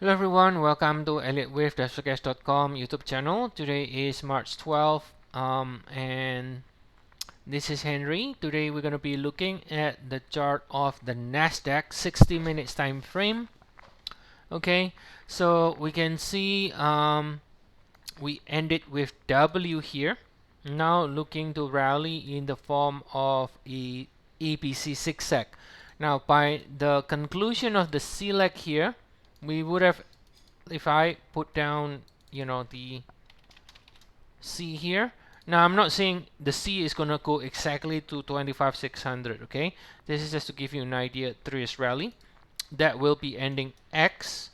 Hello everyone, welcome to Elliottwave.com YouTube channel. Today is March 12th, and this is Henry. Today we're going to be looking at the chart of the Nasdaq 60 minutes time frame. Okay, so we can see we ended with W here. Now looking to rally in the form of a EPC zigzag. Now by the conclusion of the C leg here, we would have, if I put down, the C here. Now I'm not saying the C is gonna go exactly to 25,600. Okay, this is just to give you an idea. Three-ish rally that will be ending X,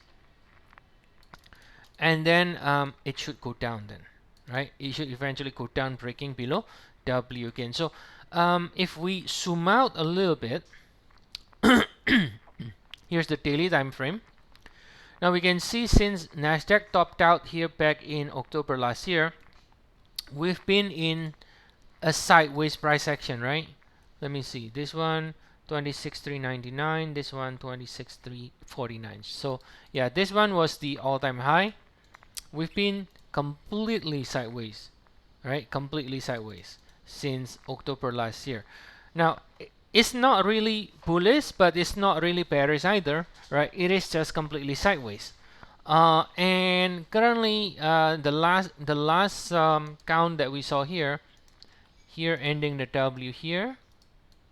and then it should go down then, right? It should eventually go down, breaking below W again. So if we zoom out a little bit, here's the daily time frame. Now we can see since Nasdaq topped out here back in October last year, we've been in a sideways price action, right? Let me see. This one 26,399, this one 26,349. So yeah, this one was the all-time high. We've been completely sideways, right? Completely sideways since October last year. Now it's not really bullish, but it's not really bearish either, right? It is just completely sideways. And currently, the last count that we saw here ending the W here,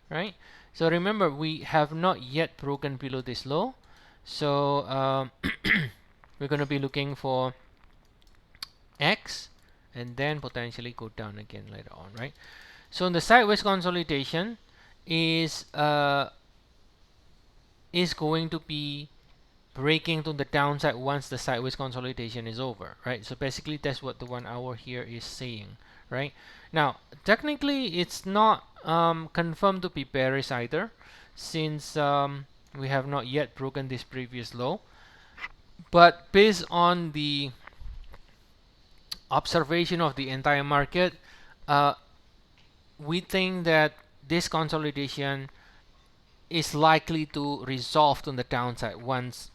right? So remember, we have not yet broken below this low, so we're going to be looking for X, and then potentially go down again later on, right? So the sideways consolidation is going to be breaking to the downside once the sideways consolidation is over, right? So basically that's what the 1 hour here is saying, right? Now technically it's not confirmed to be bearish either, since we have not yet broken this previous low, but based on the observation of the entire market, we think that this consolidation is likely to resolve on the downside once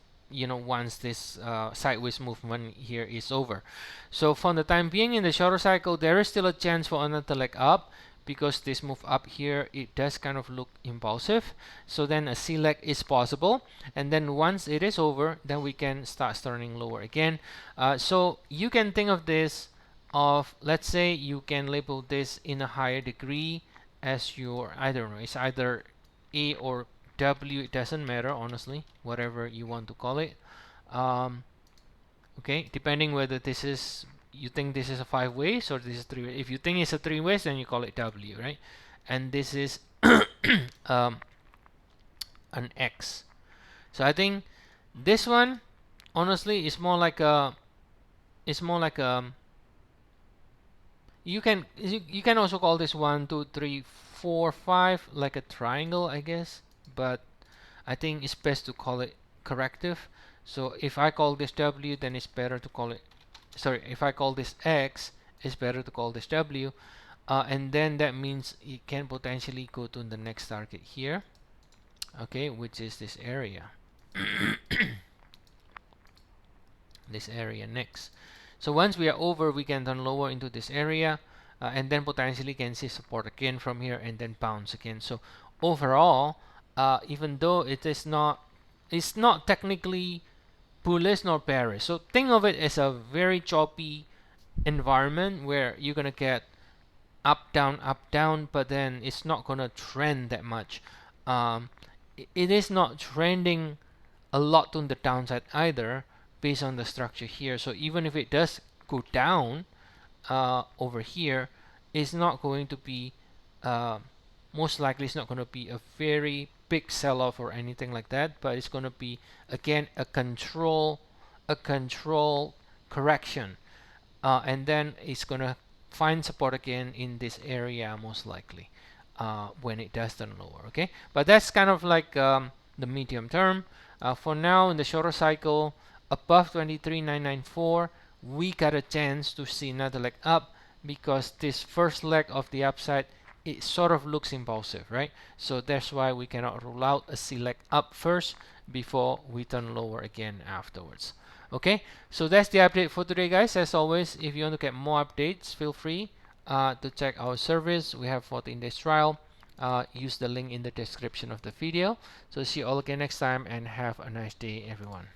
this sideways movement here is over. So for the time being, in the shorter cycle, there is still a chance for another leg up, because this move up here, it does kind of look impulsive. So then a C leg is possible, and then once it is over, then we can start turning lower again. So you can think of this of, let's say you can label this in a higher degree as your, I don't know, it's either A or W, it doesn't matter, honestly, whatever you want to call it. Okay, depending whether this is, you think this is a 5 ways or this is 3 ways. If you think it's a 3 ways, then you call it W, right? And this is an X. So I think this one, honestly, is more like a, you can also call this 1, 2, 3, 4, 5 like a triangle, I guess, but I think it's best to call it corrective. So if I call this W, then it's better to call it, sorry, if I call this X, it's better to call this W, and then that means it can potentially go to the next target here, okay, which is this area. This area next. So once we are over, we can turn lower into this area, and then potentially can see support again from here and then bounce again. So overall, even though it's not technically bullish nor bearish. So think of it as a very choppy environment where you're gonna get up down, but then it's not gonna trend that much. It is not trending a lot on the downside either, based on the structure here. So even if it does go down over here, it's not going to be, most likely it's not going to be a very big sell-off or anything like that, but it's going to be, again, a control correction, and then it's going to find support again in this area, most likely, when it does turn lower. Okay, but that's kind of like the medium term. For now, in the shorter cycle, above 23,994, we got a chance to see another leg up, because this first leg of the upside, it sort of looks impulsive, right? So that's why we cannot rule out a C leg up first, before we turn lower again afterwards. Okay, so that's the update for today, guys. As always, if you want to get more updates, feel free to check our service we have for the index trial. Use the link in the description of the video. So see you all again next time, and have a nice day, everyone.